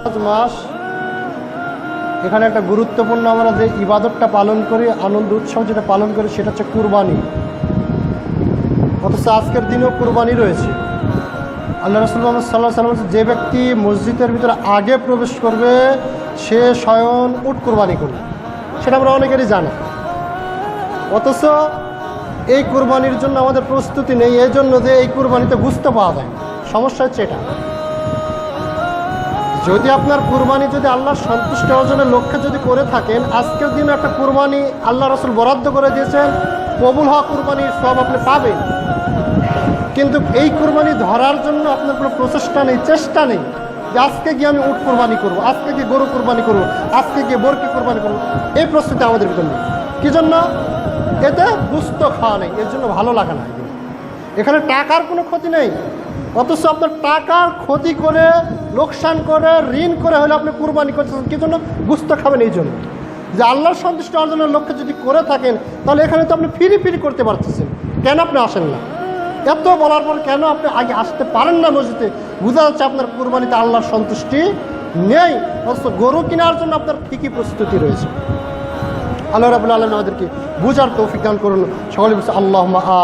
মাস এখানে একটা গুরুত্বপূর্ণ আমরা যে ইবাদতটা পালন করি, আনন্দ উৎসব যেটা পালন করি, সেটা হচ্ছে কুরবানি। অথচ আজকের দিনেও কুরবানি রয়েছে। আল্লাহ রাসূল মুহাম্মদ সাল্লাল্লাহু আলাইহি ওয়াসাল্লাম, যে ব্যক্তি মসজিদের ভিতরে আগে প্রবেশ করবে সে স্বয়ং উট কুরবানি করবে, সেটা আমরা অনেকেরই জানি। অথচ এই কুরবানির জন্য আমাদের প্রস্তুতি নেই, এই জন্য যে এই কুরবানিতে গোশত পাওয়া যায়। সমস্যা হচ্ছে এটা। যদি আপনার কুরবানি যদি আল্লাহর সন্তুষ্টি অর্জনের লক্ষ্যে যদি করে থাকেন, আজকের দিনে একটা কুরবানি আল্লাহ রাসূল বরাদ্দ করে দিয়েছেন, কবুল হওয়া কুরবানির সব আপনি পাবেন। কিন্তু এই কুরবানি ধরার জন্য আপনার কোনো প্রচেষ্টা নেই, চেষ্টা নেই যে আজকে গিয়ে আমি উট কুরবানি করবো, আজকে গিয়ে গরু কুরবানি করবো, আজকে গিয়ে বরকি কুরবানি করবো। এই প্রস্তুতি আমাদের ভিতরে নেই। কী জন্য? এতে গোশত খাওয়া নেই, এর জন্য ভালো লাগা না। এখানে টাকার কোনো ক্ষতি নেই, অথচ আপনার টাকার ক্ষতি করে, লোকসান করে, ঋণ করে হলে আপনি কুরবানি করতেছেন কী জন্য? গোশত খাবেন এই জন্য। যে আল্লাহর সন্তুষ্টি অর্জনের লক্ষ্যে যদি করে থাকেন, তাহলে এখানে তো আপনি ফিরি করতে পারতেছেন। কেন আপনি আসেন না? এত বলার পর কেন আপনি আগে আসতে পারেন না মসজিদে? বোঝা যাচ্ছে আপনার কুরবানিতে আল্লাহর সন্তুষ্টি নেই, অথচ গরু কেনার জন্য আপনার ঠিকই প্রস্তুতি রয়েছে। আল্লাহ রাব্বুল আলামিন আমাদেরকে বুঝার তৌফিক দান করুন। সকলে বলছে আল্লাহুম্মা আমিন।